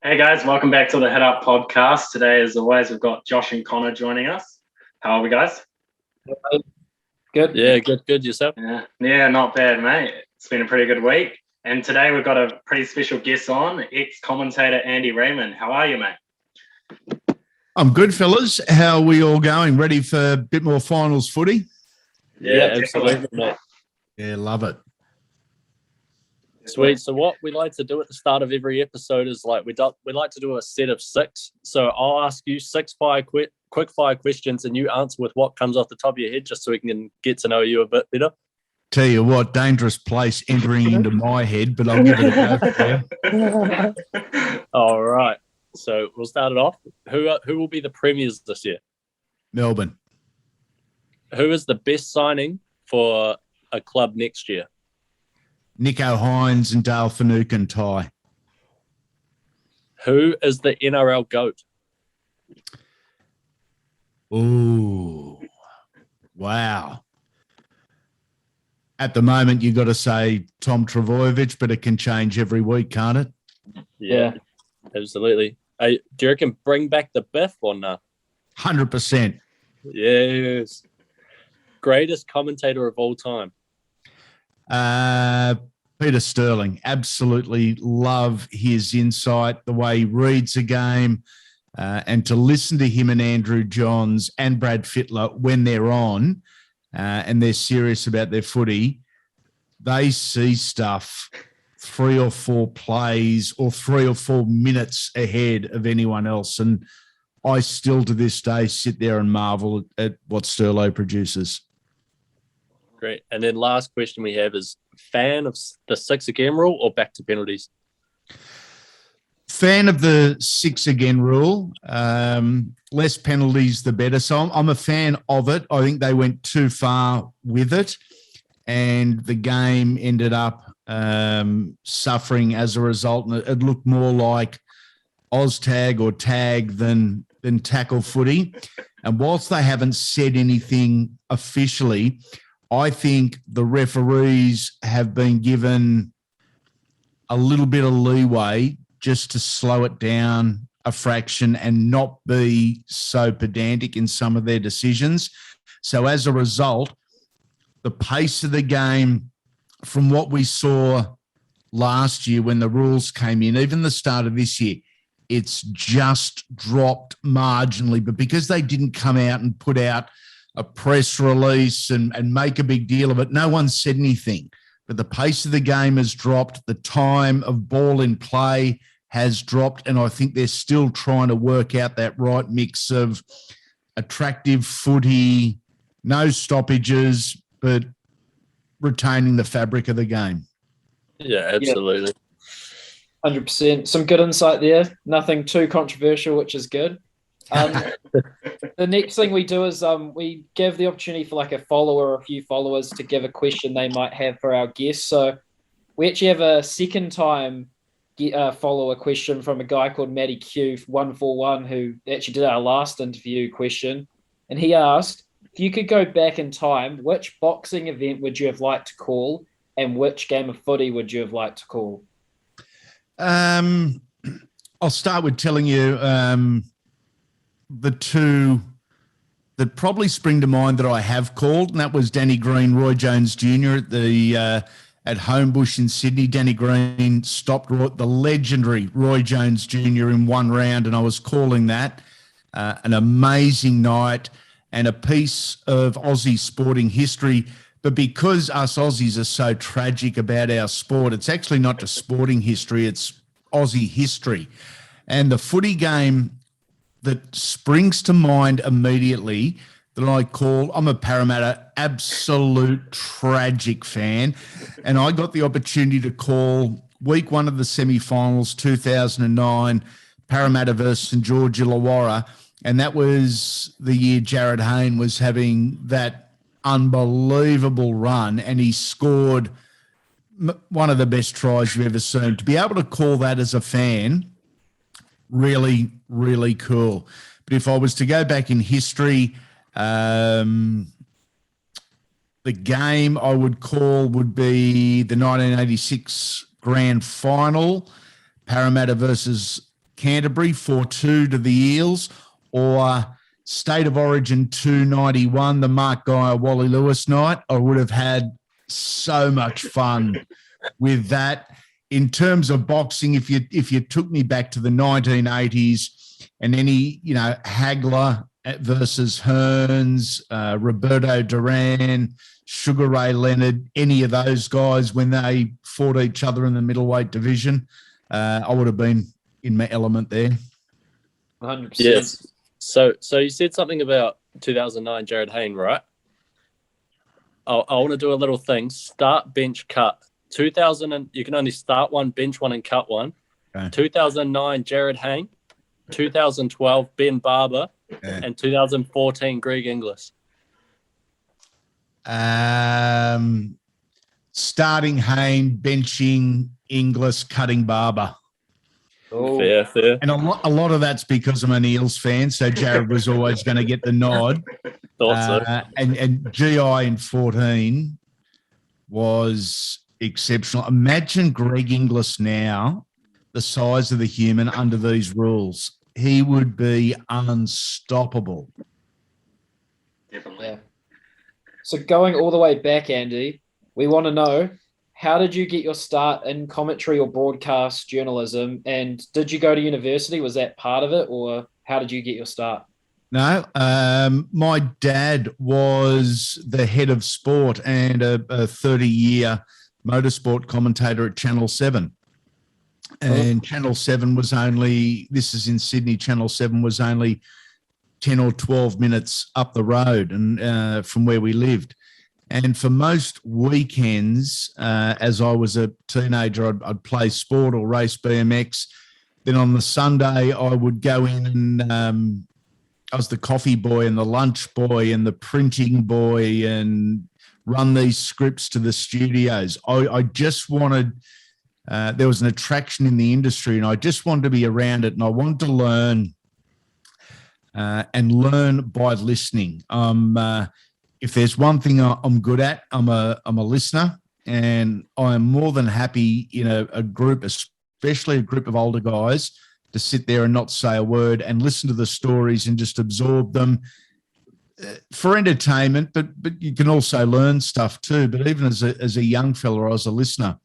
Hey guys, welcome back to the Head Up podcast. Today, as always, we've got Josh and Connor joining us. How are we, guys? Good. Yeah, good. Yourself? Yeah, not bad, mate. It's been a pretty good week. And today we've got a pretty special guest on, ex-commentator Andy Raymond. How are you, mate? I'm good, fellas. How are we all going? Ready for a bit more finals footy? Yeah, absolutely, mate. Yeah, love it. Sweet. So what we like to do at the start of every episode is we like to do a set of 6. So I'll ask you 6 quick fire questions, and you answer with what comes off the top of your head, just so we can get to know you a bit better. Tell you what, dangerous place entering into my head, but I'll give it a go for you. All right. So we'll start it off. Who will be the premiers this year? Melbourne. Who is the best signing for a club next year? Nico Hines and Dale Finucane tie. Who is the NRL GOAT? Ooh, wow. At the moment, you got to say Tom Trbojevic, but it can change every week, can't it? Yeah. Absolutely. Do you reckon bring back the Biff or not? 100%. Yes. Greatest commentator of all time? Peter Sterling. Absolutely love his insight, the way he reads a game, and to listen to him and Andrew Johns and Brad Fittler when they're on and they're serious about their footy, they see stuff 3 or 4 plays or 3 or 4 minutes ahead of anyone else. And I still to this day sit there and marvel at what Sterlo produces. Great. And then last question we have is, fan of the 6 again rule or back to penalties? Fan of the 6 again rule. Less penalties, the better. So I'm a fan of it. I think they went too far with it, and the game ended up suffering as a result. And it looked more like Oztag or tag than tackle footy. And whilst they haven't said anything officially, I think the referees have been given a little bit of leeway just to slow it down a fraction and not be so pedantic in some of their decisions. So as a result, the pace of the game from what we saw last year when the rules came in, even the start of this year, it's just dropped marginally. But because they didn't come out and put out a press release and make a big deal of it, no one said anything. But the pace of the game has dropped. The time of ball in play has dropped. And I think they're still trying to work out that right mix of attractive footy, no stoppages, but retaining the fabric of the game. Yeah, absolutely. 100%. Some good insight there. Nothing too controversial, which is good. The next thing we do is we give the opportunity for a follower or a few followers to give a question they might have for our guests. So we actually have a second time follower question from a guy called Matty Q141 who actually did our last interview question. And he asked, if you could go back in time, which boxing event would you have liked to call and which game of footy would you have liked to call? I'll start with telling you the 2 that probably spring to mind that I have called, and that was Danny Green, Roy Jones Jr. at Homebush in Sydney. Danny Green stopped the legendary Roy Jones Jr. in 1 round, and I was calling that an amazing night and a piece of Aussie sporting history. But because us Aussies are so tragic about our sport, it's actually not just sporting history, it's Aussie history. And the footy game that springs to mind immediately that I call, I'm a Parramatta absolute tragic fan, and I got the opportunity to call week 1 of the semi-finals 2009, Parramatta versus St George Illawarra, and that was the year Jared Hayne was having that unbelievable run, and he scored one of the best tries you've ever seen. To be able to call that as a fan, really, really cool. But if I was to go back in history, the game I would call would be the 1986 grand final, Parramatta versus Canterbury 4-2 to the Eels, or State of Origin 291, the Mark Geyer Wally Lewis night. I would have had so much fun with that. In terms of boxing, if you took me back to the 1980s and any, Hagler versus Hearns, Roberto Duran, Sugar Ray Leonard, any of those guys when they fought each other in the middleweight division, I would have been in my element there. 100%. Yes. So you said something about 2009 Jared Hayne, right? I want to do a little thing. Start, bench, cut. 2000, and you can only start one, bench one, and cut one. Okay. 2009 Jared Hayne, 2012 Ben Barber, and 2014 Greg Inglis. Starting Hayne, benching Inglis, cutting Barber. Oh. Fair. And a lot of that's because I'm an Eels fan, so Jared was always going to get the nod. Thought so. And GI in 14 was exceptional. Imagine Greg Inglis now, the size of the human under these rules. He would be unstoppable. Definitely. Yeah. So going all the way back, Andy, we want to know, how did you get your start in commentary or broadcast journalism? And did you go to university? Was that part of it? Or how did you get your start? No, my dad was the head of sport and a 30-year motorsport commentator at Channel 7. And Channel 7 was only, this is in Sydney, Channel 7 was only 10 or 12 minutes up the road and from where we lived. And for most weekends, as I was a teenager, I'd play sport or race BMX. Then on the Sunday, I would go in and I was the coffee boy and the lunch boy and the printing boy and run these scripts to the studios. I just wanted, there was an attraction in the industry and I just wanted to be around it and I wanted to learn and learn by listening. If there's one thing I'm good at, I'm a listener, and I'm more than happy in a group, especially a group of older guys, to sit there and not say a word and listen to the stories and just absorb them for entertainment. But you can also learn stuff too. But even as a young fella, I was a listener,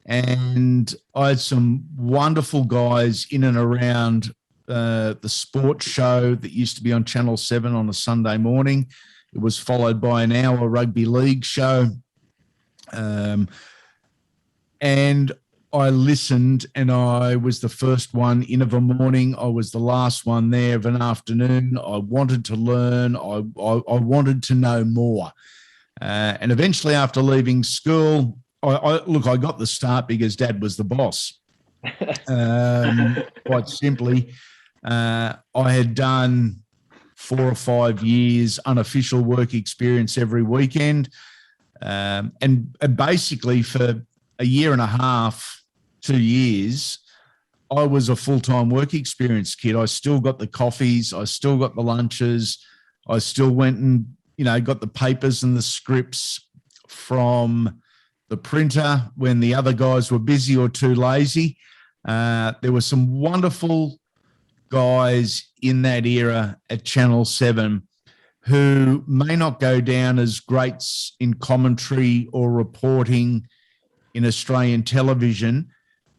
and I had some wonderful guys in and around the sports show that used to be on Channel 7 on a Sunday morning. It was followed by an hour rugby league show. And I listened, and I was the first one in of a morning. I was the last one there of an afternoon. I wanted to learn. I wanted to know more. And eventually, after leaving school, I got the start because Dad was the boss. Quite simply, I had done 4 or 5 years unofficial work experience every weekend. And basically for a year and a half, 2 years, I was a full-time work experience kid. I still got the coffees. I still got the lunches. I still went and, got the papers and the scripts from the printer when the other guys were busy or too lazy. There were some wonderful guys in that era at Channel 7 who may not go down as greats in commentary or reporting in Australian television,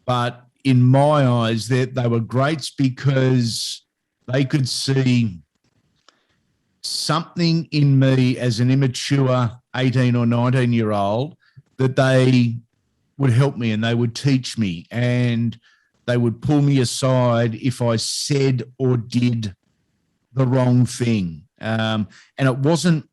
but in my eyes, they were greats because they could see something in me as an immature 18 or 19-year-old that they would help me and they would teach me, and they would pull me aside if I said or did the wrong thing. And it wasn't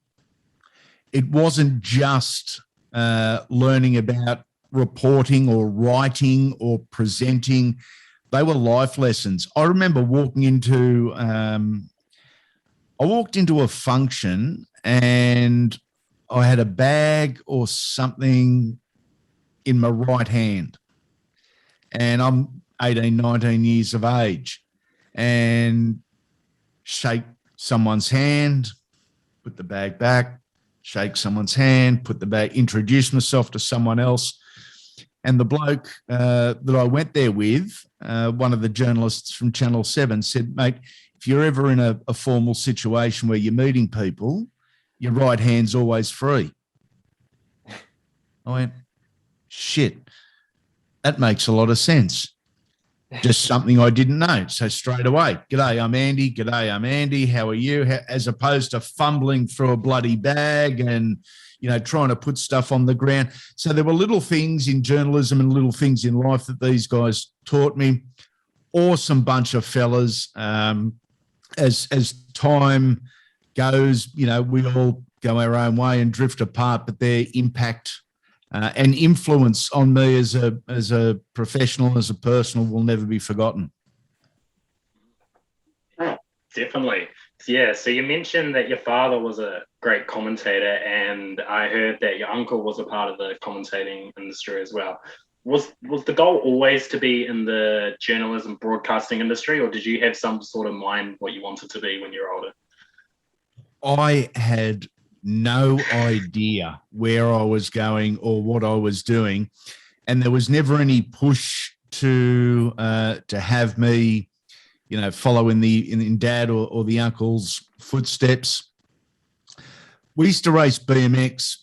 just learning about reporting or writing or presenting. They were life lessons. I remember walking into a function and I had a bag or something in my right hand, and I'm 18, 19 years of age, and shake someone's hand, put the bag back, shake someone's hand, put the bag, introduce myself to someone else. And the bloke that I went there with, one of the journalists from Channel 7, said, mate, if you're ever in a formal situation where you're meeting people, your right hand's always free. I went, shit, that makes a lot of sense. Just something I didn't know. So straight away, g'day, I'm Andy. G'day, I'm Andy. How are you? As opposed to fumbling through a bloody bag and, trying to put stuff on the ground. So there were little things in journalism and little things in life that these guys taught me. Awesome bunch of fellas. As time goes, we all go our own way and drift apart, but their impact and influence on me as a professional, as a person, will never be forgotten. Definitely. Yeah, so you mentioned that your father was a great commentator, and I heard that your uncle was a part of the commentating industry as well. Was the goal always to be in the journalism broadcasting industry, or did you have some sort of mind what you wanted to be when you were older? I had no idea where I was going or what I was doing, and there was never any push to have me, follow in dad or the uncle's footsteps. We used to race BMX,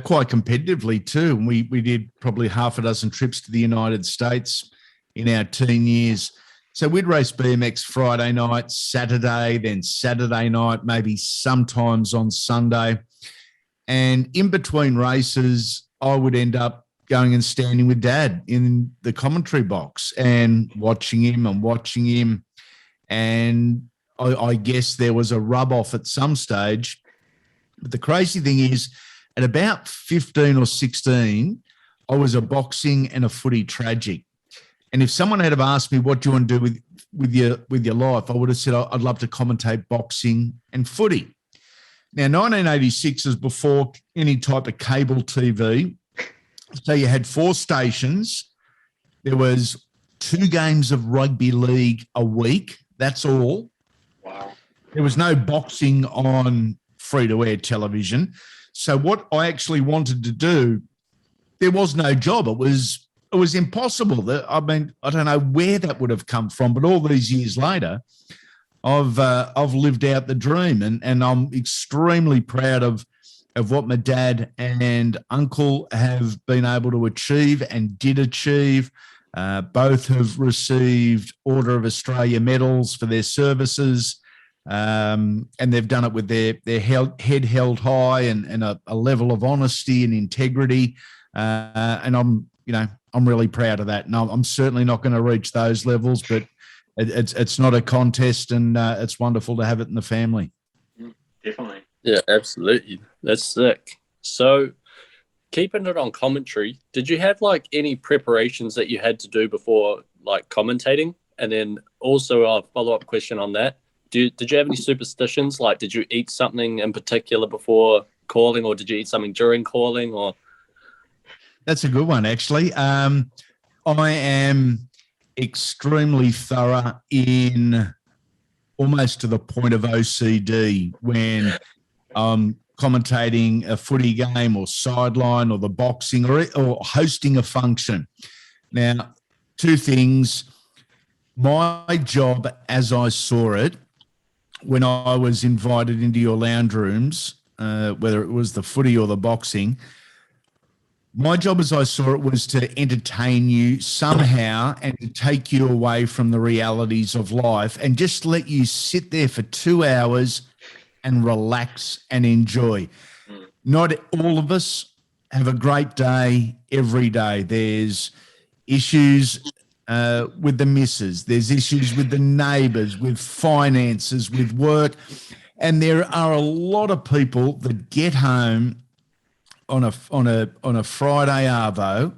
quite competitively too, and we did probably half a dozen trips to the United States in our teen years. So we'd race BMX Friday night, Saturday, then Saturday night, maybe sometimes on Sunday. And in between races, I would end up going and standing with Dad in the commentary box and watching him. And I guess there was a rub off at some stage. But the crazy thing is, at about 15 or 16, I was a boxing and a footy tragic. And if someone had have asked me, what do you want to do with your life, I would have said, I'd love to commentate boxing and footy. Now, 1986 is before any type of cable TV. So you had 4 stations. There was 2 games of rugby league a week. That's all. Wow. There was no boxing on free-to-air television. So what I actually wanted to do, there was no job. It was impossible. I don't know where that would have come from, but all these years later, I've lived out the dream, and I'm extremely proud of what my dad and uncle have been able to achieve and did achieve. Both have received Order of Australia medals for their services, and they've done it with their head held high and a level of honesty and integrity. And I'm really proud of that. And I'm certainly not going to reach those levels, but it's not a contest, and it's wonderful to have it in the family. Definitely. Yeah, absolutely. That's sick. So keeping it on commentary, did you have any preparations that you had to do before commentating? And then also a follow-up question on that. Did you have any superstitions? Did you eat something in particular before calling, or did you eat something during calling? Or that's a good one, actually. I am extremely thorough in almost to the point of OCD when I'm commentating a footy game or sideline or the boxing or hosting a function. Now, 2 things. My job, as I saw it, when I was invited into your lounge rooms, whether it was the footy or the boxing, my job as I saw it was to entertain you somehow and to take you away from the realities of life and just let you sit there for 2 hours and relax and enjoy. Not all of us have a great day every day. There's issues with the missus. There's issues with the neighbours, with finances, with work. And there are a lot of people that get home on a Friday arvo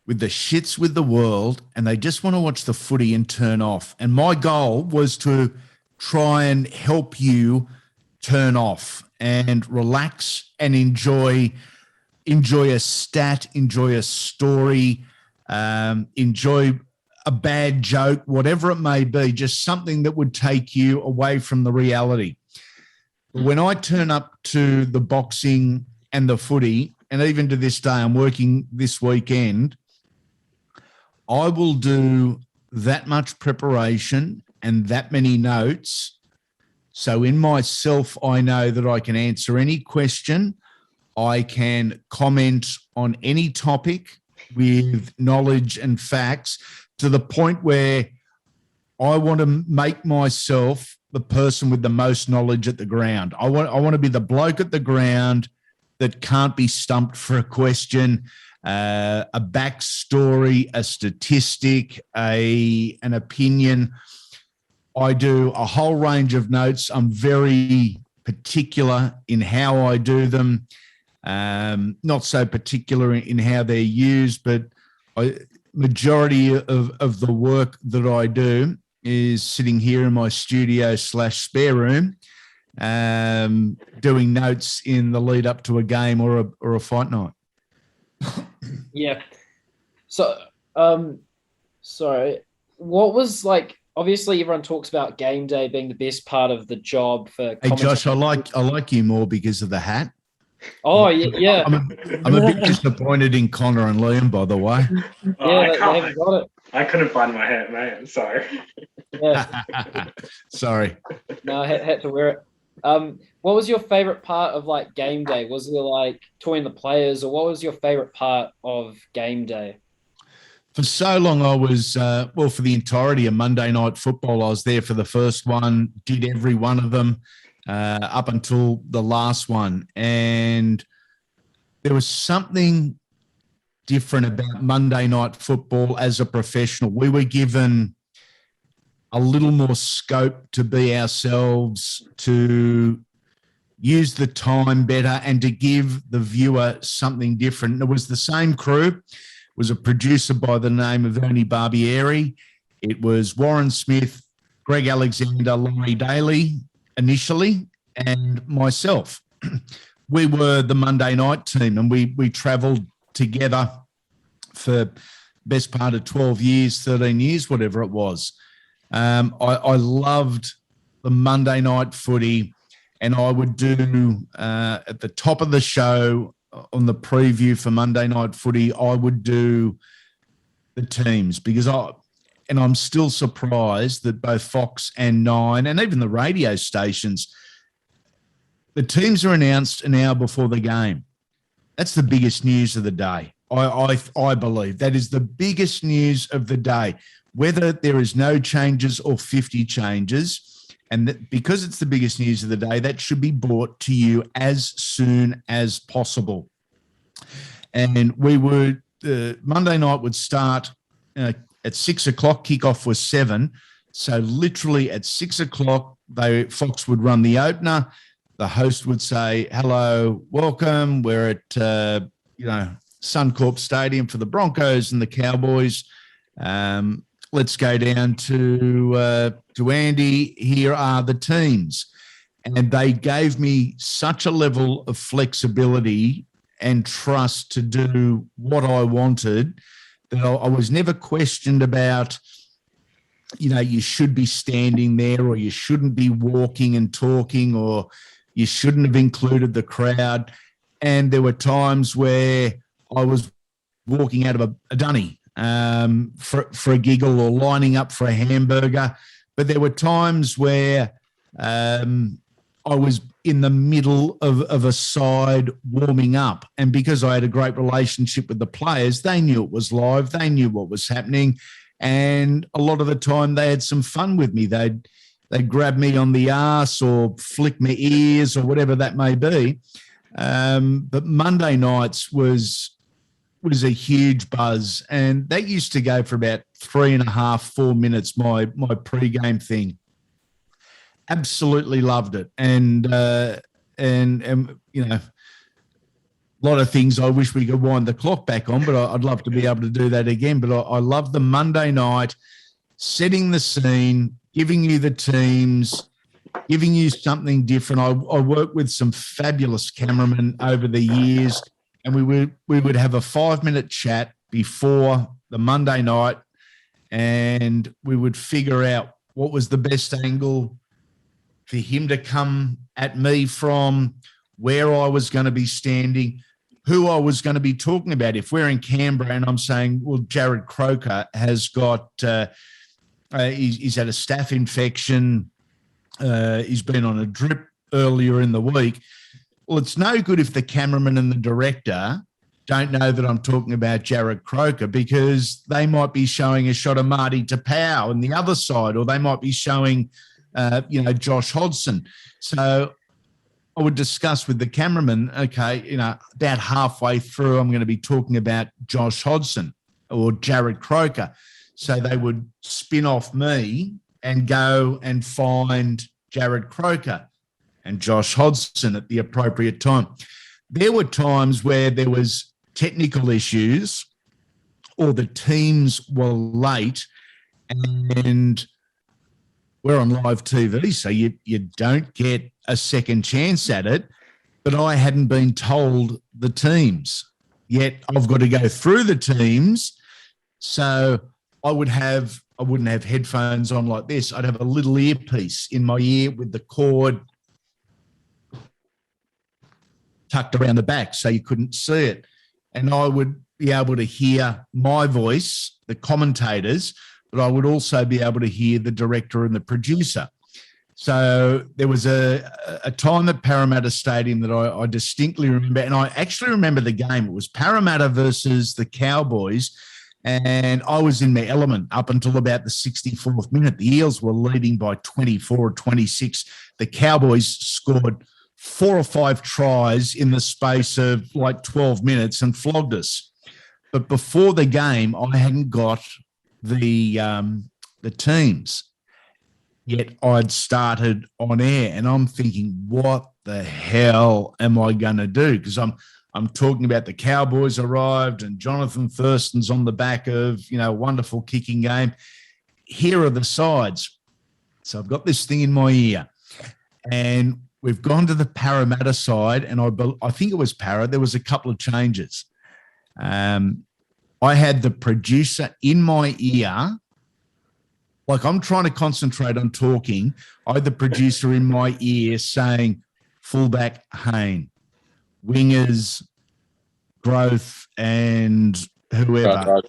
with the shits with the world, and they just want to watch the footy and turn off. And my goal was to try and help you turn off and relax and enjoy a stat, enjoy a story, enjoy a bad joke, whatever it may be, just something that would take you away from the reality. When I turn up to the boxing and the footy, and even to this day, I'm working this weekend I will do that much preparation and that many notes. So in myself, I know that I can answer any question. I can comment on any topic with knowledge and facts to the point where I want to make myself the person with the most knowledge at the ground. I want to be the bloke at the ground that can't be stumped for a question, a backstory, a statistic, an opinion. I do a whole range of notes. I'm very particular in how I do them, not so particular in how they're used, but majority of the work that I do is sitting here in my studio / spare room, doing notes in the lead up to a game or a fight night. Yeah. So, sorry, what was like? Obviously, everyone talks about game day being the best part of the job for. Hey, Josh, I like you more because of the hat. Oh yeah. I'm a bit disappointed in Connor and Liam, by the way. Yeah, they haven't got it. I couldn't find my hat, mate. I'm sorry. Yeah. Sorry. No, I had to wear it. What was your favorite part of like game day? Was it like touring the players, or what was your favorite part of game day? For so long, I was, for the entirety of Monday Night Football, I was there for the first one, did every one of them up until the last one. And there was something different about Monday Night Football as a professional. We were given a little more scope to be ourselves, to use the time better, and to give the viewer something different. It was the same crew. It was a producer by the name of Ernie Barbieri. It was Warren Smith, Greg Alexander, Laurie Daly initially, and myself. We were the Monday night team, and we travelled together for best part of 12 years, 13 years, whatever it was. I loved the Monday night footy, and I would do at the top of the show on the preview for Monday night footy, I would do the teams, because I'm still surprised that both Fox and Nine and even the radio stations, the teams are announced an hour before the game. That's the biggest news of the day. I believe that is the biggest news of the day, whether there is no changes or 50 changes. And because it's the biggest news of the day, that should be brought to you as soon as possible. And we would, Monday night would start at 6 o'clock, kickoff was 7. So literally at 6 o'clock, Fox would run the opener. The host would say, hello, welcome. We're at, Suncorp Stadium for the Broncos and the Cowboys. Let's go down to Andy. Here are the teams. And they gave me such a level of flexibility and trust to do what I wanted that I was never questioned about, you should be standing there, or you shouldn't be walking and talking, or you shouldn't have included the crowd. And there were times where I was walking out of a dunny for a giggle, or lining up for a hamburger. But there were times where I was in the middle of a side warming up. And because I had a great relationship with the players, they knew it was live. They knew what was happening. And a lot of the time they had some fun with me. They'd grab me on the arse or flick my ears or whatever that may be. But Monday nights was a huge buzz, and that used to go for about 3.5, 4 minutes, my pre-game thing. Absolutely loved it. And a lot of things I wish we could wind the clock back on, but I'd love to be able to do that again. But I love the Monday night, setting the scene, giving you the teams, giving you something different. I worked with some fabulous cameramen over the years, and we would have a 5-minute chat before the Monday night, and we would figure out what was the best angle for him to come at me from, where I was going to be standing, who I was going to be talking about. If we're in Canberra and I'm saying, well, Jared Croker has got, he's had a staph infection. He's been on a drip earlier in the week. Well, it's no good if the cameraman and the director don't know that I'm talking about Jared Croker, because they might be showing a shot of Marty Tapau on the other side, or they might be showing, Josh Hodgson. So I would discuss with the cameraman, okay, about halfway through, I'm going to be talking about Josh Hodgson or Jared Croker. So they would spin off me and go and find Jared Croker and Josh Hodgson at the appropriate time. There were times where there was technical issues or the teams were late, and we're on live TV, so you don't get a second chance at it. But I hadn't been told the teams yet. I've got to go through the teams. So I wouldn't have headphones on like this. I'd have a little earpiece in my ear with the cord tucked around the back so you couldn't see it. And I would be able to hear my voice, the commentators, but I would also be able to hear the director and the producer. So there was a time at Parramatta Stadium that I distinctly remember, and I actually remember the game. It was Parramatta versus the Cowboys, and I was in my element up until about the 64th minute. The Eels were leading by 24 or 26. The Cowboys scored 4 or 5 tries in the space of like 12 minutes and flogged us. But before the game, I hadn't got the teams yet. I'd started on air, and I'm thinking, what the hell am I going to do? Because I'm talking about the Cowboys arrived and Jonathan Thurston's on the back of, wonderful kicking game. Here are the sides. So I've got this thing in my ear, and we've gone to the Parramatta side, and I think it was Parra. There was a couple of changes. I had the producer in my ear, like I'm trying to concentrate on talking. I had the producer in my ear saying, fullback Hayne, wingers Growth and whoever.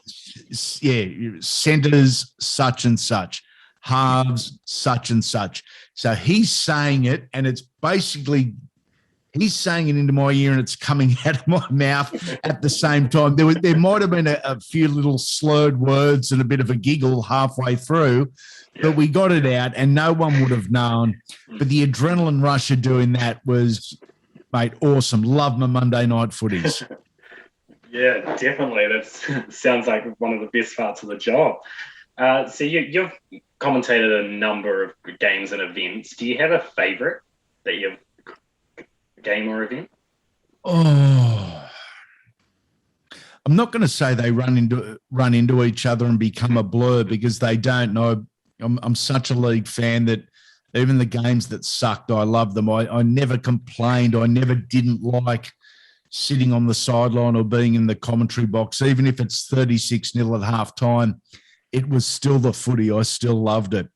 Yeah, centres such and such, halves such and such. So he's saying it, and it's basically he's saying it into my ear, and it's coming out of my mouth at the same time. There might have been a few little slurred words and a bit of a giggle halfway through, but we got it out, and no one would have known. But the adrenaline rush of doing that was, mate, awesome. Love my Monday night footies. Yeah, definitely. That sounds like one of the best parts of the job. So you've commentated a number of games and events. Do you have a favourite that you've game or event? Oh, I'm not going to say they run into each other and become a blur, because they don't. No, I'm such a league fan that even the games that sucked, I love them. I never complained. I never didn't like sitting on the sideline or being in the commentary box, even if it's 36-0 at half time. It was still the footy. I still loved it.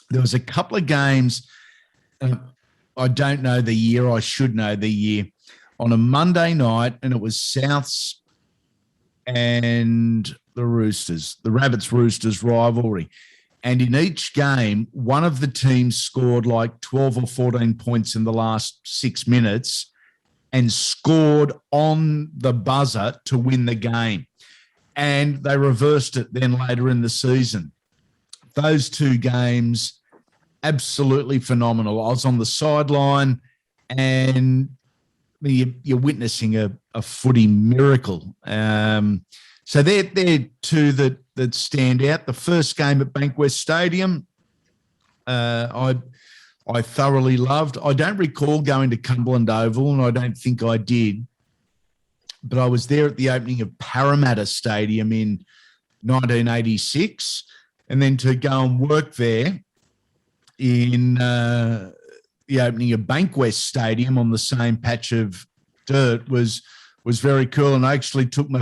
There was a couple of games, I don't know the year. I should know the year. On a Monday night, and it was Souths and the Roosters, the Rabbits-Roosters rivalry. And in each game, one of the teams scored like 12 or 14 points in the last 6 minutes and scored on the buzzer to win the game. And they reversed it then later in the season. Those 2 games, absolutely phenomenal. I was on the sideline, and you're witnessing a footy miracle. So they're 2 that stand out. The first game at Bankwest Stadium, I thoroughly loved. I don't recall going to Cumberland Oval, and I don't think I did, but I was there at the opening of Parramatta Stadium in 1986, and then to go and work there in the opening of Bankwest Stadium on the same patch of dirt was very cool. And I actually took my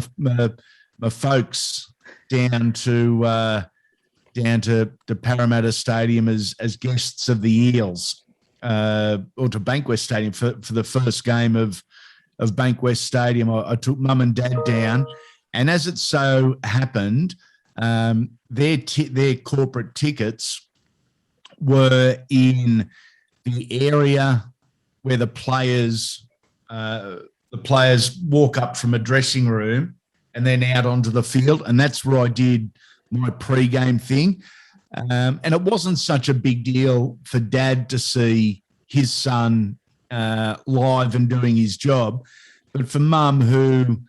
folks down to Parramatta Stadium as guests of the Eels, or to Bankwest Stadium for the first game of of Bankwest Stadium. I took mum and dad down, and as it so happened, their corporate tickets were in the area where the players walk up from a dressing room and then out onto the field, and that's where I did my pre-game thing. And it wasn't such a big deal for Dad to see his son live and doing his job, but for Mum, who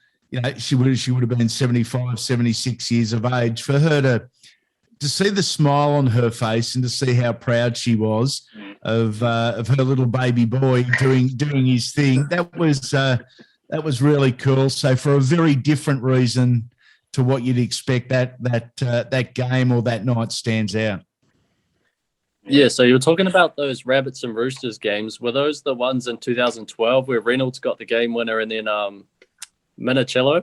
she would have been 75, 76 years of age, for her to see the smile on her face and to see how proud she was of her little baby boy doing his thing, that was really cool. So for a very different reason to what you'd expect, that game or that night stands out. Yeah, so you were talking about those Rabbits and Roosters games. Were those the ones in 2012 where Reynolds got the game winner and then Minicello?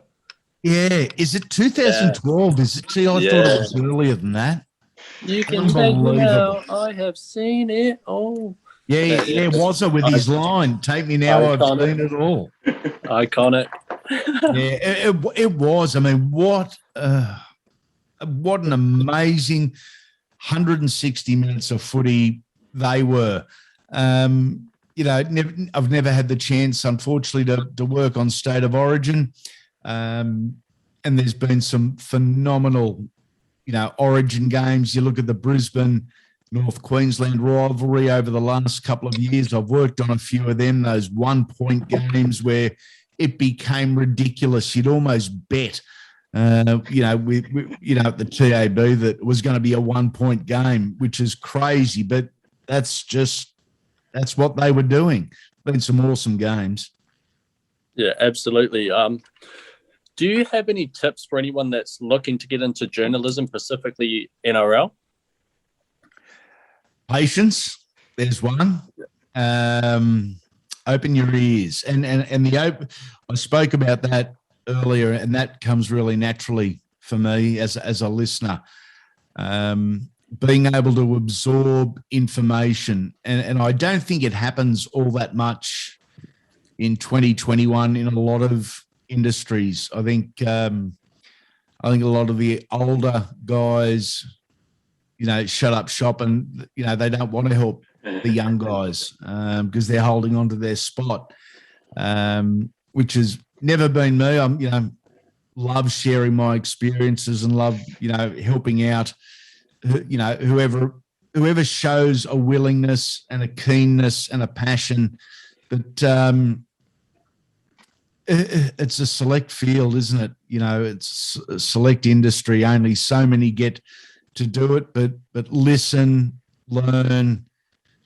Yeah, is it 2012? Yeah. Is it? See, I thought it was earlier than that. You can take me now. I have seen it all. Yeah, was it with his line? Take me now. I've seen it all. Iconic. Yeah, it was. I mean, what an amazing 160 minutes of footy they were. I've never had the chance, unfortunately, to work on State of Origin, and there's been some phenomenal, Origin games. You look at the Brisbane North Queensland rivalry over the last couple of years. I've worked on a few of them, those 1-point games where it became ridiculous. You'd almost bet, at the TAB that it was going to be a 1-point game, which is crazy, but that's what they were doing. Been some awesome games. Yeah, absolutely. Do you have any tips for anyone that's looking to get into journalism, specifically NRL? Patience, there's one. Open your ears, and I spoke about that earlier, and that comes really naturally for me as a listener. Being able to absorb information, and I don't think it happens all that much in 2021 in a lot of industries. I think a lot of the older guys, shut up shop, and they don't want to help the young guys because they're holding on to their spot, which has never been me. I'm love sharing my experiences and love helping out whoever shows a willingness and a keenness and a passion. But it's a select field, isn't it? It's a select industry. Only so many get to do it, but listen, learn,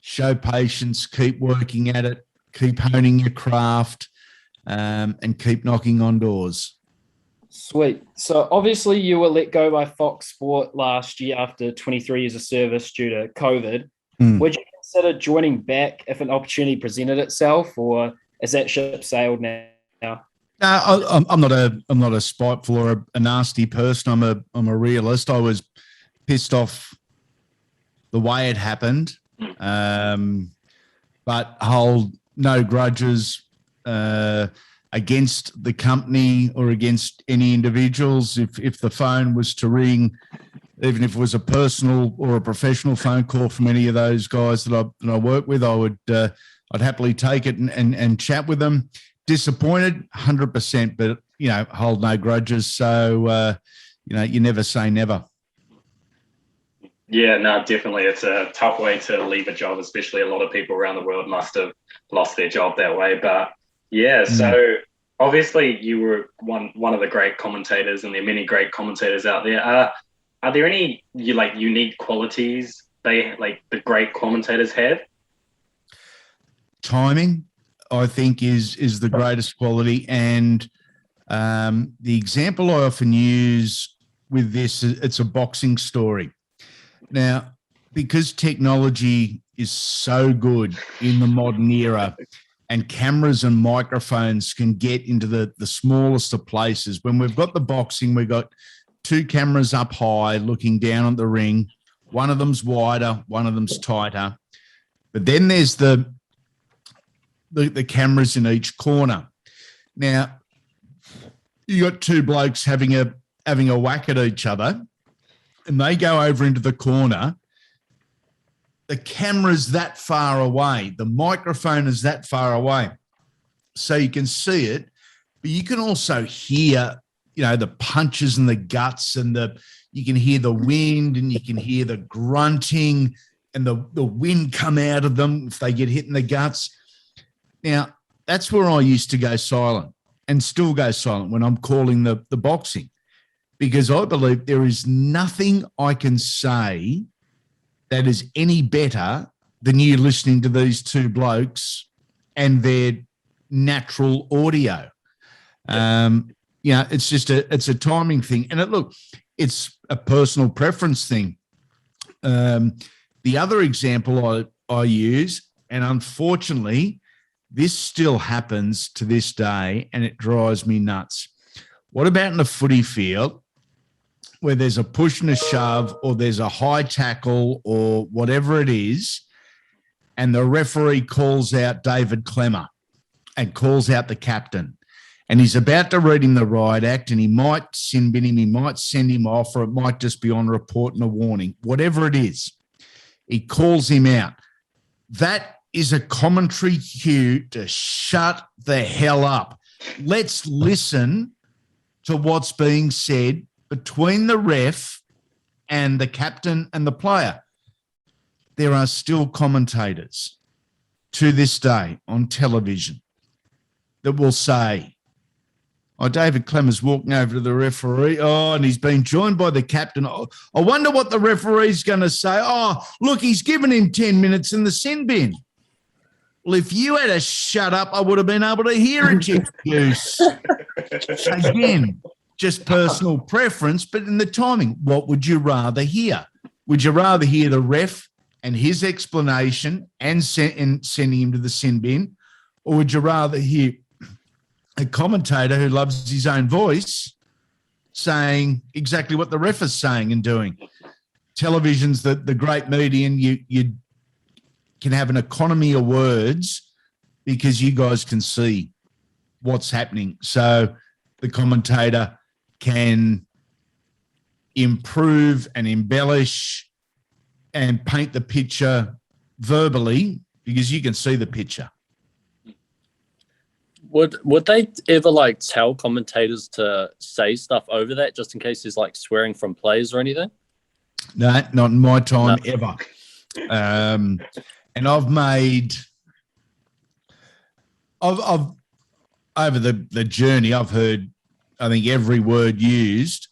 show patience, keep working at it, keep honing your craft, and keep knocking on doors. Sweet. So obviously you were let go by Fox Sport last year after 23 years of service due to COVID. Would you consider joining back if an opportunity presented itself, or is that ship sailed now? No, I'm not a spiteful or a nasty person. I'm a realist. I was pissed off the way it happened, but hold no grudges against the company or against any individuals. If the phone was to ring, even if it was a personal or a professional phone call from any of those guys that I work with, I'd happily take it and chat with them. Disappointed, 100%, but hold no grudges. So you never say never. Yeah, no, definitely. It's a tough way to leave a job, especially a lot of people around the world must have lost their job that way. But yeah, so obviously you were one of the great commentators, and there are many great commentators out there. Are there any unique qualities the great commentators have? Timing, I think, is the greatest quality, and the example I often use with this, it's a boxing story. Now, because technology is so good in the modern era, and cameras and microphones can get into the smallest of places. When we've got the boxing, we've got 2 cameras up high looking down at the ring. One of them's wider, one of them's tighter. But then there's the cameras in each corner. Now, you got two blokes having a whack at each other, and they go over into the corner. The camera's that far away. The microphone is that far away. So you can see it, but you can also hear, the punches and the guts, and you can hear the wind, and you can hear the grunting and the wind come out of them if they get hit in the guts. Now, that's where I used to go silent and still go silent when I'm calling the boxing, because I believe there is nothing I can say that is any better than you listening to these two blokes and their natural audio. It's a timing thing. And it's a personal preference thing. The other example I use, and unfortunately, this still happens to this day, and it drives me nuts. What about in a footy field where there's a push and a shove, or there's a high tackle, or whatever it is, and the referee calls out David Clemmer and calls out the captain, and he's about to read him the riot act, and he might sin bin him, he might send him off, or it might just be on report and a warning, whatever it is. He calls him out. That is a commentary cue to shut the hell up. Let's listen to what's being said between the ref and the captain and the player. There are still commentators to this day on television that will say, David Clemmer's walking over to the referee. And he's been joined by the captain. I wonder what the referee's going to say. Look, he's given him 10 minutes in the sin bin. Well, if you had a shut up, I would have been able to hear it, you goose. Again, just personal preference, but in the timing, what would you rather hear? Would you rather hear the ref and his explanation and sending him to the sin bin, or would you rather hear a commentator who loves his own voice saying exactly what the ref is saying and doing? Television's the great medium. You can have an economy of words because you guys can see what's happening. So the commentator can improve and embellish and paint the picture verbally because you can see the picture. Would they ever tell commentators to say stuff over that just in case there's swearing from plays or anything? No, not in my time ever. And I've over the journey, I've heard, I think, every word used,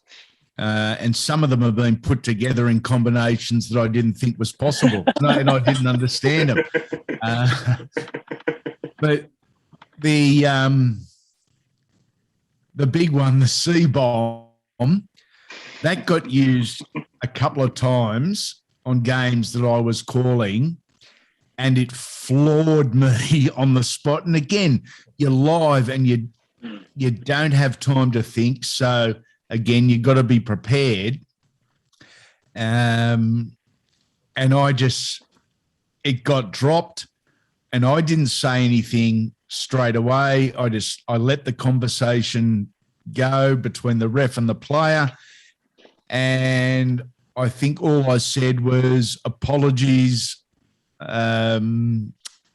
and some of them have been put together in combinations that I didn't think was possible, and I didn't understand them. But the big one, the C-bomb, that got used a couple of times on games that I was calling, and it floored me on the spot. And again, you're live and you don't have time to think. So again, you've got to be prepared. And it got dropped, and I didn't say anything straight away. I let the conversation go between the ref and the player. And I think all I said was, apologies.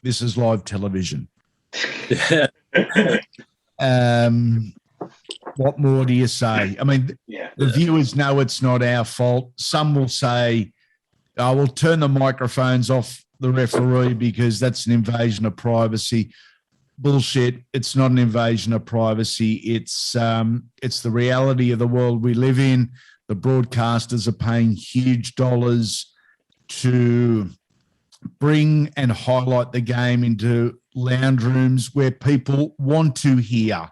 This is live television. What more do you say? I mean, the viewers know it's not our fault. Some will say, I will turn the microphones off the referee because that's an invasion of privacy. Bullshit. It's not an invasion of privacy. It's the reality of the world we live in. The broadcasters are paying huge dollars to bring and highlight the game into lounge rooms where people want to hear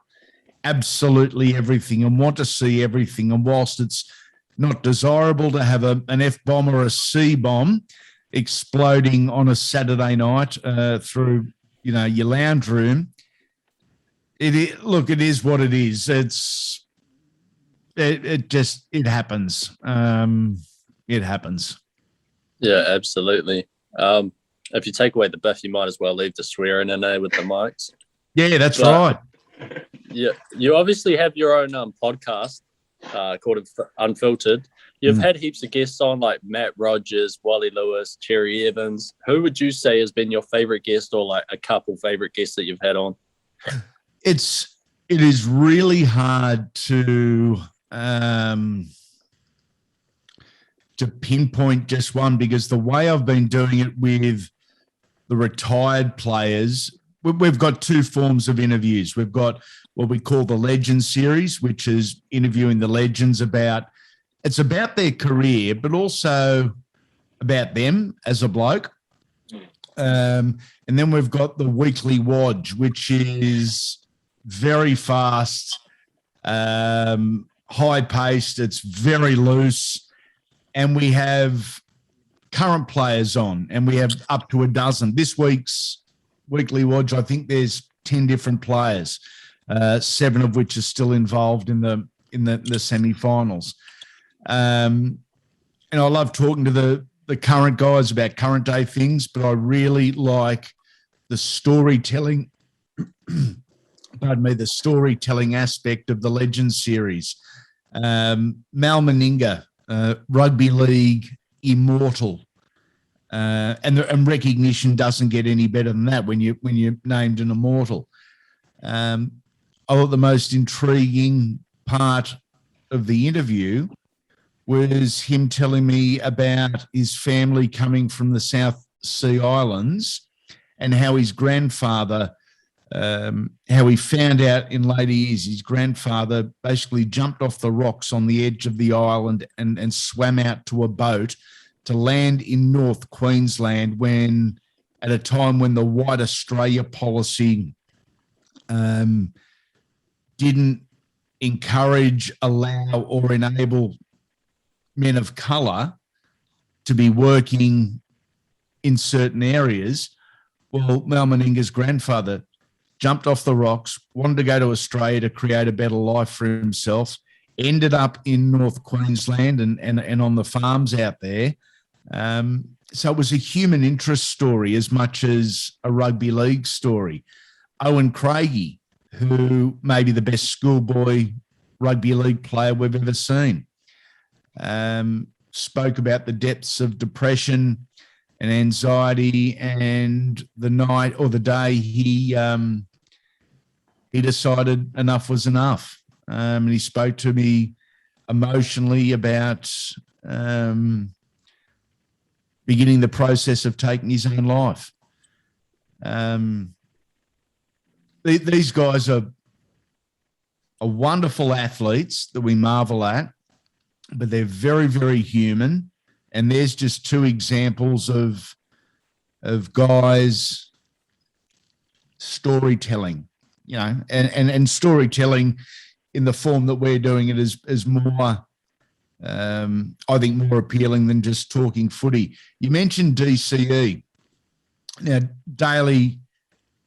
absolutely everything and want to see everything. And whilst it's not desirable to have an F-bomb or a C-bomb exploding on a Saturday night through your lounge room, it is what it is. It happens. It happens. Yeah, absolutely. If you take away the biff, you might as well leave the swearing in there with the mics. Yeah, that's right. Yeah, you obviously have your own podcast called Unfiltered. You've had heaps of guests on, like Matt Rogers, Wally Lewis, Cherry Evans. Who would you say has been your favorite guest, or like a couple favorite guests that you've had on? It is really hard to pinpoint just one, because the way I've been doing it with the retired players, we've got two forms of interviews. We've got what we call the Legends series, which is interviewing the legends about their career, but also about them as a bloke. And then we've got the Weekly Wodge, which is very fast, high-paced, it's very loose, and we have current players on, and we have up to a dozen. This week's Weekly Wodge, I think there's 10 different players, 7 of which are still involved in the semi-finals. And I love talking to the current guys about current day things, but I really like the storytelling, pardon me, the storytelling aspect of the Legends series. Mal Meninga, rugby league immortal, and recognition doesn't get any better than that when you're named an immortal. I thought the most intriguing part of the interview was him telling me about his family coming from the South Sea Islands, and how his grandfather, how he found out in later years, his grandfather basically jumped off the rocks on the edge of the island and swam out to a boat to land in North Queensland at a time when the White Australia policy didn't encourage, allow, or enable men of colour to be working in certain areas. Well, Mal Meninga's grandfather jumped off the rocks, wanted to go to Australia to create a better life for himself, ended up in North Queensland and on the farms out there. So it was a human interest story as much as a rugby league story. Owen Craigie, who may be the best schoolboy rugby league player we've ever seen, spoke about the depths of depression and anxiety, and the night or the day he decided enough was enough. And he spoke to me emotionally about beginning the process of taking his own life. These guys are wonderful athletes that we marvel at, but they're very, very human. And there's just two examples of guys storytelling, and storytelling in the form that we're doing it is more, I think, more appealing than just talking footy. You mentioned DCE. Now, Daly,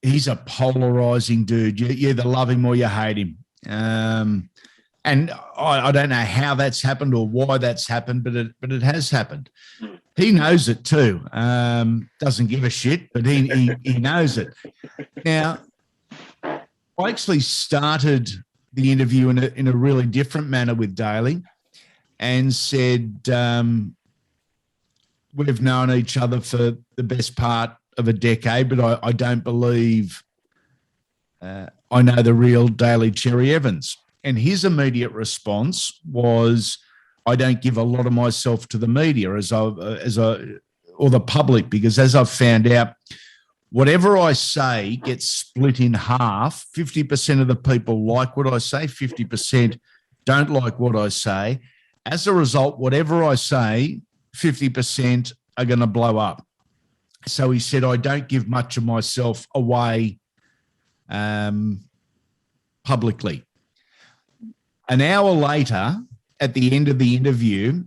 he's a polarising dude. You either love him or you hate him. And I don't know how that's happened or why that's happened, but it has happened. He knows it too. Doesn't give a shit, but he knows it. Now, I actually started the interview in a really different manner with Daly, and said, we've known each other for the best part of a decade, but I don't believe I know the real Daly Cherry Evans. And his immediate response was, I don't give a lot of myself to the media or the public, because as I've found out, whatever I say gets split in half. 50% of the people like what I say, 50% don't like what I say. As a result, whatever I say, 50% are going to blow up. So he said, I don't give much of myself away publicly. An hour later, at the end of the interview,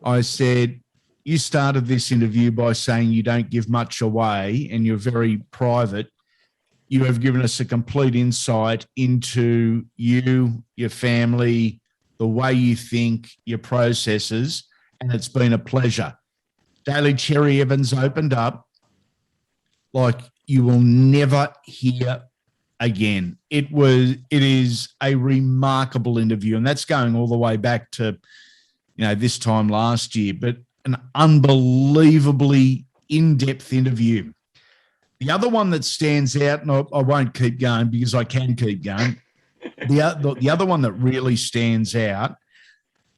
I said, you started this interview by saying you don't give much away and you're very private. You have given us a complete insight into you, your family, the way you think, your processes, and it's been a pleasure. Daly Cherry Evans opened up like you will never hear again. It is a remarkable interview, and that's going all the way back to, this time last year, but an unbelievably in-depth interview. The other one that stands out, and I won't keep going because I can keep going. The other one that really stands out,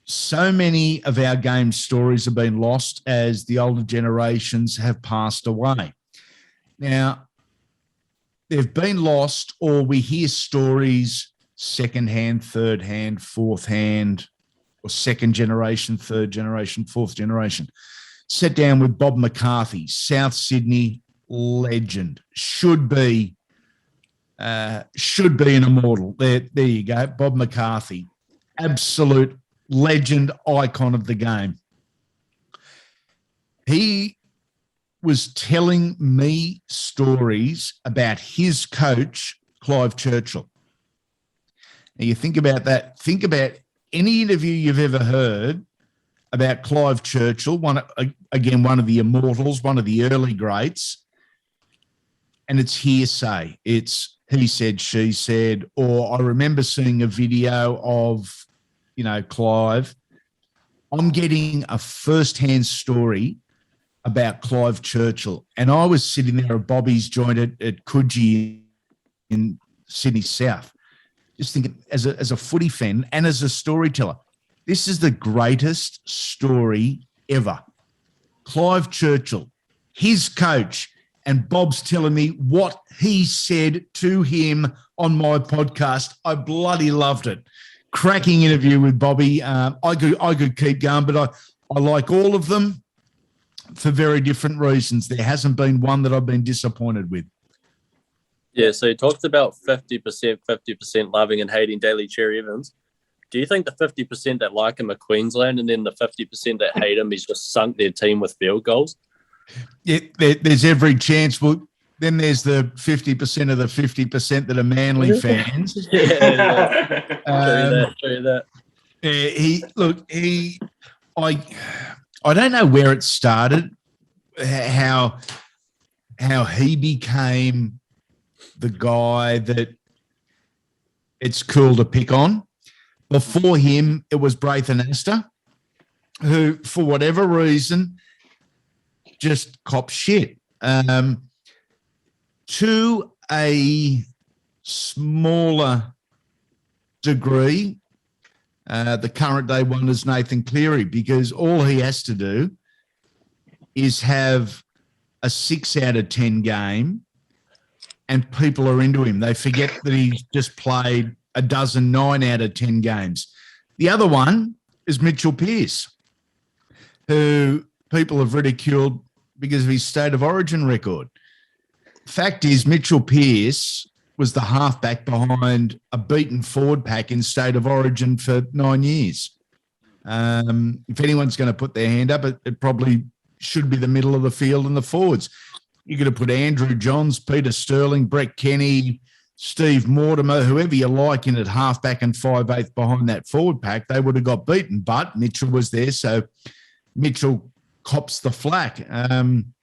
so many of our game stories have been lost as the older generations have passed away. Now, they've been lost, or we hear stories second-hand, third-hand, fourth-hand, or second generation, third generation, fourth generation. Sat down with Bob McCarthy, South Sydney legend, should be an immortal. There you go, Bob McCarthy, absolute legend, icon of the game. He was telling me stories about his coach, Clive Churchill. Now you think about that. Think about any interview you've ever heard about Clive Churchill, one of the immortals, one of the early greats, and it's hearsay. It's he said, she said, or I remember seeing a video of, Clive. I'm getting a first-hand story about Clive Churchill, and I was sitting there at Bobby's joint at Coogee in Sydney South, just thinking, as a footy fan and as a storyteller, this is the greatest story ever. Clive Churchill, his coach, and Bob's telling me what he said to him on my podcast. I bloody loved it. Cracking interview with Bobby. I could keep going, but I like all of them for very different reasons. There hasn't been one that I've been disappointed with. Yeah, so he talked about 50% loving and hating Daly Cherry Evans. Do you think the 50% that like him are Queensland, and then the 50% that hate him, he's just sunk their team with field goals? Yeah, there's every chance. Well, then there's the 50% of the 50% that are Manly fans. Yeah. True that. I don't know where it started, how he became the guy that it's cool to pick on. Before him, it was Braithen Astor, who, for whatever reason, just cop shit. To a smaller degree, the current day one is Nathan Cleary, because all he has to do is have a 6 out of 10 game and people are into him. They forget that he's just played a dozen 9 out of 10 games. The other one is Mitchell Pearce, who people have ridiculed because of his state of origin record. Fact is, Mitchell Pearce was the halfback behind a beaten forward pack in state of origin for 9 years. If anyone's going to put their hand up, it probably should be the middle of the field and the forwards. You're going to put Andrew Johns, Peter Sterling, Brett Kenny, Steve Mortimer, whoever you like in at halfback and 5/8 behind that forward pack, they would have got beaten. But Mitchell was there, so Mitchell cops the flack. And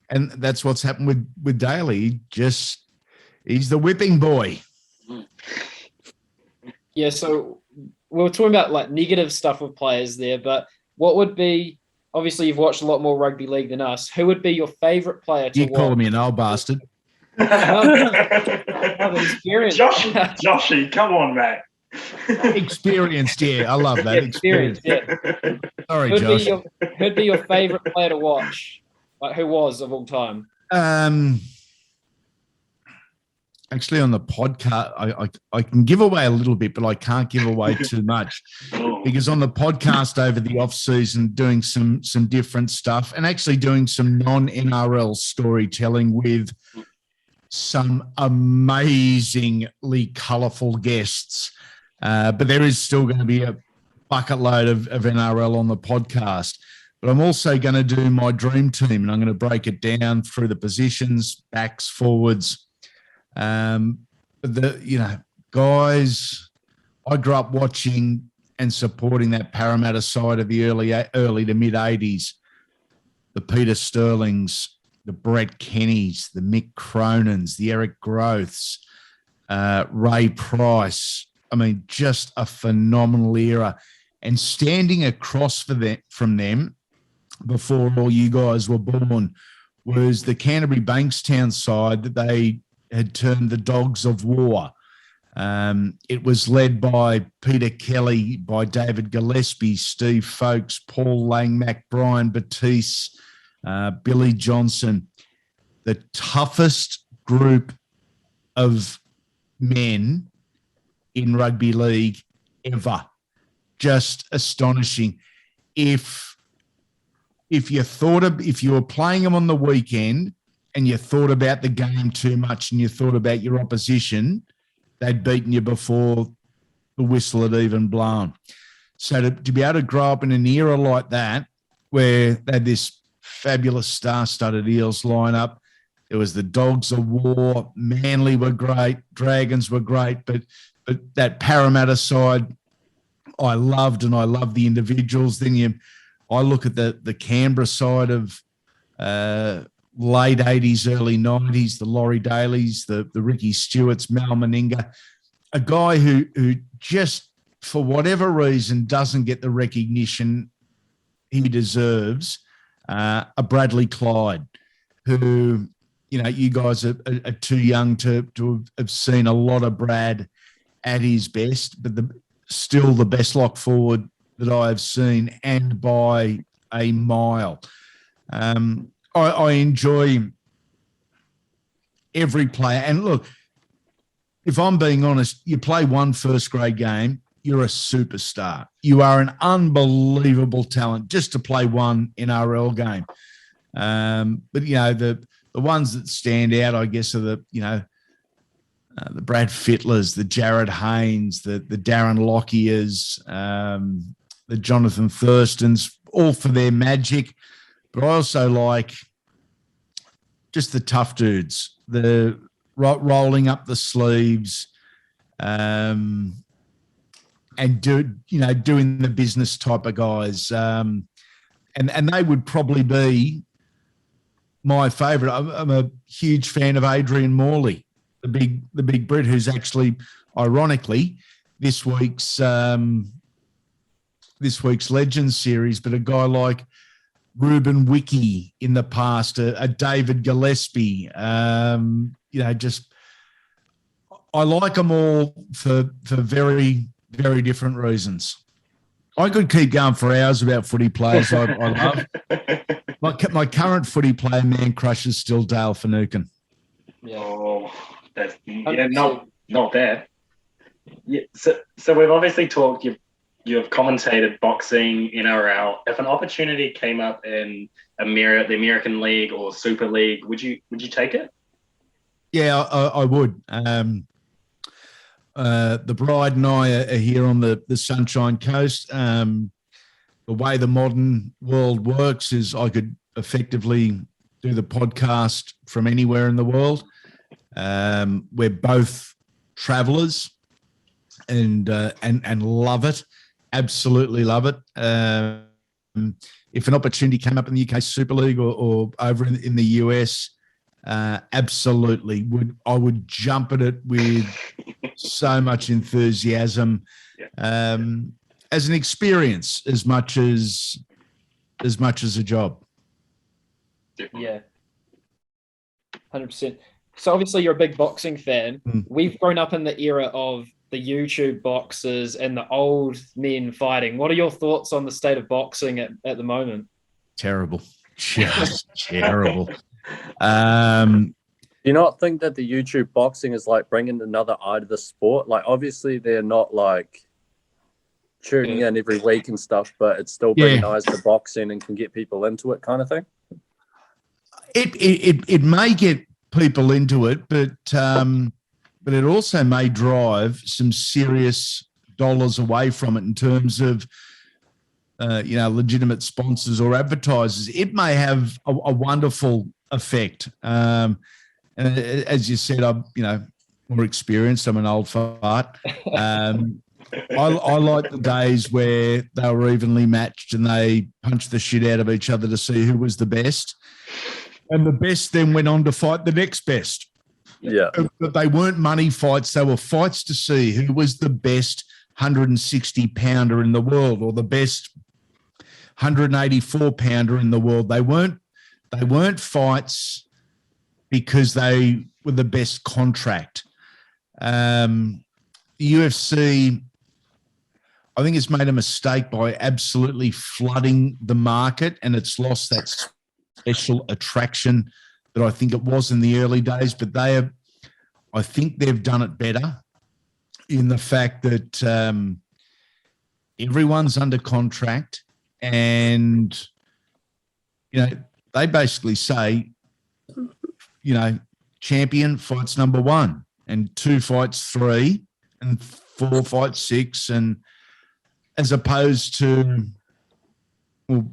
that's what's happened with Daly. He's the whipping boy. Yeah, so we were talking about like negative stuff with players there, but what would be, obviously you've watched a lot more rugby league than us, who would be your favourite player to watch? You calling me an old bastard? Experience. Joshy, come on, mate. Experienced, yeah. I love that. Experience, yeah. Sorry, Josh. Who'd be your favourite player to watch? Like, who was of all time? Actually, on the podcast, I can give away a little bit, but I can't give away too much because on the podcast over the off season, doing some different stuff and actually doing some non-NRL storytelling with some amazingly colourful guests. But there is still going to be a bucket load of NRL on the podcast. But I'm also going to do my dream team, and I'm going to break it down through the positions, backs, forwards. Guys, I grew up watching and supporting that Parramatta side of the early to mid 80s. The Peter Sterlings, the Brett Kennys, the Mick Cronins, the Eric Growths, Ray Price. I mean, just a phenomenal era. And standing across from them before all you guys were born was the Canterbury Bankstown side that they had termed the Dogs of War. It was led by Peter Kelly, by David Gillespie, Steve Folkes, Paul Langmack, Brian Batiste, Billy Johnson. The toughest group of men in rugby league ever. Just astonishing. If you were playing them on the weekend and you thought about the game too much and you thought about your opposition, they'd beaten you before the whistle had even blown. So to be able to grow up in an era like that, where they had this fabulous star-studded Eels lineup, there was the Dogs of War, Manly were great, Dragons were great, but that Parramatta side, I loved, and I loved the individuals. Then I look at the Canberra side of late 80s, early 90s, the Laurie Dailies, the Ricky Stewarts, Mal Meninga, a guy who just, for whatever reason, doesn't get the recognition he deserves, a Bradley Clyde, who, you guys are too young to have seen a lot of Brad at his best, but still the best lock forward that I have seen, and by a mile. I enjoy every player. And look, if I'm being honest, you play one first-grade game, you're a superstar. You are an unbelievable talent just to play one NRL game. But, the ones that stand out, I guess, are the Brad Fittlers, the Jared Haynes, the Darren Lockyers, the Jonathan Thurstons, all for their magic. But I also like just the tough dudes, the rolling up the sleeves, and doing the business type of guys. And they would probably be my favourite. I'm a huge fan of Adrian Morley, the big Brit, who's actually, ironically, this week's Legends series, but a guy like Ruben Wiki in the past, a David Gillespie, just I like them all for very, very different reasons. I could keep going for hours about footy players I love. My current footy player, man crush, is still Dale Finucane. Yeah. Oh, that's not bad. Yeah, so we've obviously talked. You've commentated boxing, NRL. If an opportunity came up in the American League or Super League, would you take it? Yeah, I would. The bride and I are here on the Sunshine Coast. The way the modern world works is I could effectively do the podcast from anywhere in the world. We're both travellers and love it. Absolutely love it. If an opportunity came up in the UK Super League or over in the US, absolutely I would jump at it with so much enthusiasm, as an experience as much as a job. Yeah, 100%. So obviously you're a big boxing fan. We've grown up in the era of the YouTube boxers and the old men fighting. What are your thoughts on the state of boxing at the moment? Terrible. Just terrible. Do you not think that the YouTube boxing is like bringing another eye to the sport? Like, obviously they're not like tuning in every week and stuff, but it's still bringing eyes to boxing and can get people into it, kind of thing. It may get people into it, but it also may drive some serious dollars away from it in terms of legitimate sponsors or advertisers. It may have a wonderful effect. And as you said, I'm more experienced. I'm an old fart. I like the days where they were evenly matched and they punched the shit out of each other to see who was the best. And the best then went on to fight the next best. Yeah. But they weren't money fights. They were fights to see who was the best 160 pounder in the world or the best 184 pounder in the world. They weren't fights because they were the best contract. The UFC, I think, it's made a mistake by absolutely flooding the market, and it's lost that special attraction that I think it was in the early days. But I think they've done it better in the fact that everyone's under contract, and they basically say, champion fights number 1, and 2 fights 3, and 4 fights 6, and as opposed to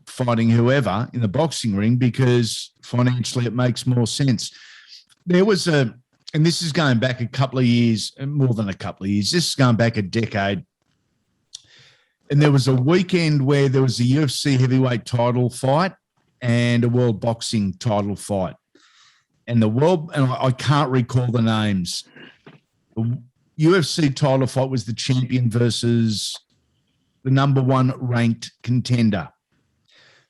fighting whoever in the boxing ring, because financially it makes more sense. There was and this is going back a couple of years, more than a couple of years. This is going back a decade. And there was a weekend where there was a UFC heavyweight title fight and a world boxing title fight. And I can't recall the names. The UFC title fight was the champion versus the number 1 ranked contender.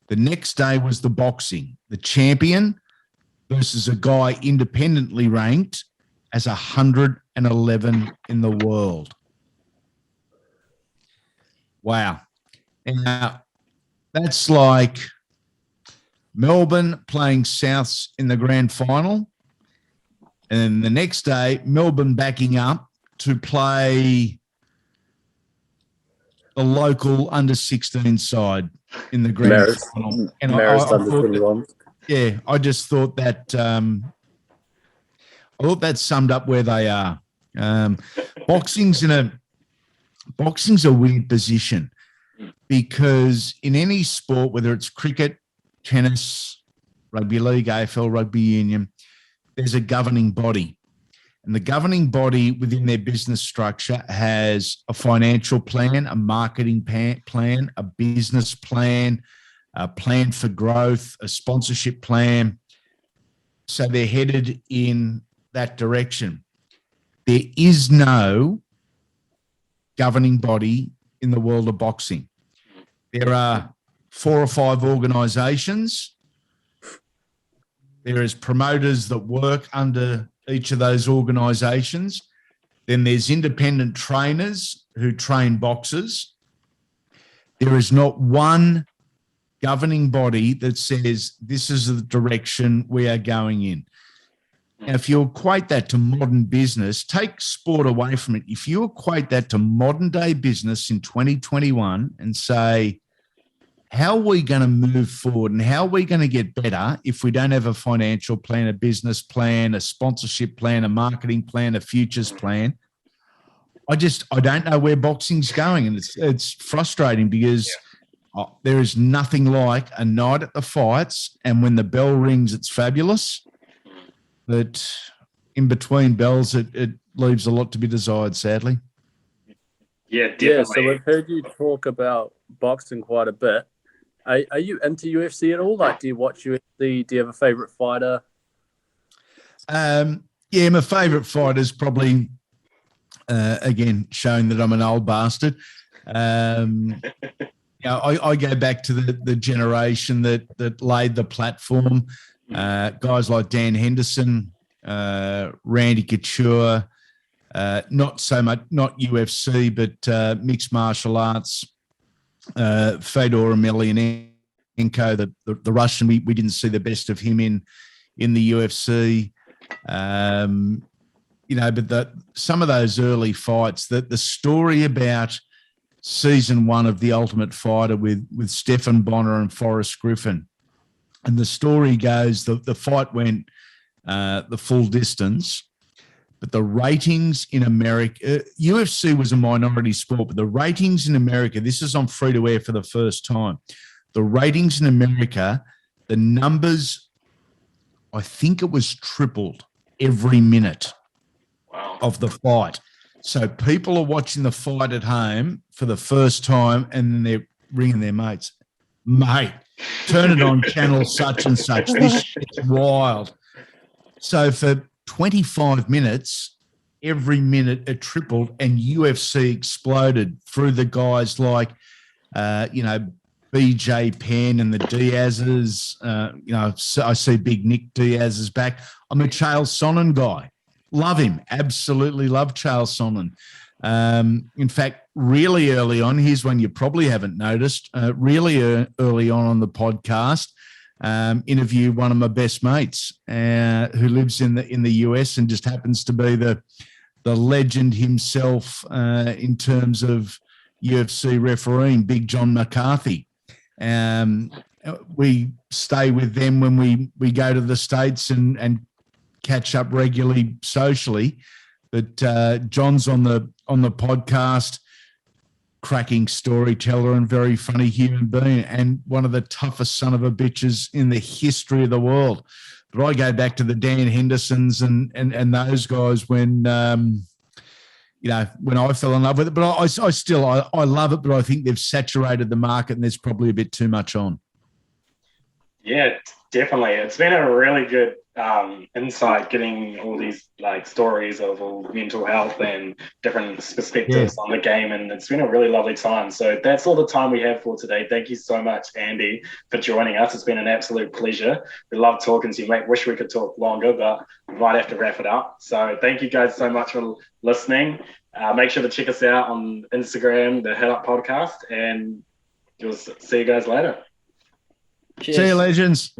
The next day was the boxing, the champion versus a guy independently ranked as 111 in the world. Wow. Now, that's like Melbourne playing Souths in the grand final, and then the next day, Melbourne backing up to play the local under-16 side in the grand final. And I just thought that that summed up where they are. Boxing's a weird position, because in any sport, whether it's cricket, tennis, rugby league, AFL, rugby union, there's a governing body. And the governing body within their business structure has a financial plan, a marketing plan, a business plan, a plan for growth, a sponsorship plan. So they're headed in that direction. There is no governing body in the world of boxing. There are 4 or 5 organisations. There is promoters that work under each of those organisations. Then there's independent trainers who train boxers. There is not one governing body that says this is the direction we are going in. Now, if you equate that to modern business, take sport away from it. If you equate that to modern day business in 2021 and say, how are we going to move forward and how are we going to get better if we don't have a financial plan, a business plan, a sponsorship plan, a marketing plan, a futures plan? I don't know where boxing's going, and it's frustrating because there is nothing like a night at the fights, and when the bell rings, it's fabulous. But in between bells, it leaves a lot to be desired, sadly. Yeah, definitely. Yeah, so we've heard you talk about boxing quite a bit. Are you into UFC at all? Like, do you watch UFC? Do you have a favourite fighter? Yeah, my favourite fighter is probably, again, showing that I'm an old bastard. I go back to the generation that laid the platform. Guys like Dan Henderson, Randy Couture, not so much, not UFC, but mixed martial arts. Fedor Emelianenko, the Russian, we didn't see the best of him in the UFC. But some of those early fights, the story about season 1 of The Ultimate Fighter with Stephan Bonner and Forrest Griffin, and the story goes the fight went the full distance. But the ratings in America, UFC was a minority sport, but the ratings in America, this is on free-to-air for the first time. The ratings in America, the numbers, I think it was tripled every minute of the fight. So people are watching the fight at home for the first time, and then they're ringing their mates. Mate, turn it on channel such and such. This is wild. So for 25 minutes, every minute it tripled, and UFC exploded through the guys like, BJ Penn and the Diaz's. I see Big Nick Diaz is back. I'm a Chael Sonnen guy. Love him. Absolutely love Chael Sonnen. In fact, really early on, here's one you probably haven't noticed, really early on the podcast, interview one of my best mates who lives in the US and just happens to be the legend himself in terms of UFC refereeing, Big John McCarthy. We stay with them when we go to the States and catch up regularly socially. But John's on the podcast, cracking storyteller and very funny human being, and one of the toughest son of a bitches in the history of the world. But I go back to the Dan Hendersons and those guys when when I fell in love with it. But I love it, but I think they've saturated the market and there's probably a bit too much on. Yeah, definitely. It's been a really good insight, getting all these stories of all mental health and different perspectives on the game, and it's been a really lovely time. So that's all the time we have for today. Thank you so much, Andy, for joining us. It's been an absolute pleasure. We love talking to you, mate. Wish we could talk longer, but we might have to wrap it up. So thank you guys so much for listening. Make sure to check us out on Instagram, the Head Up Podcast, and we'll see you guys later. Cheers. See you, legends.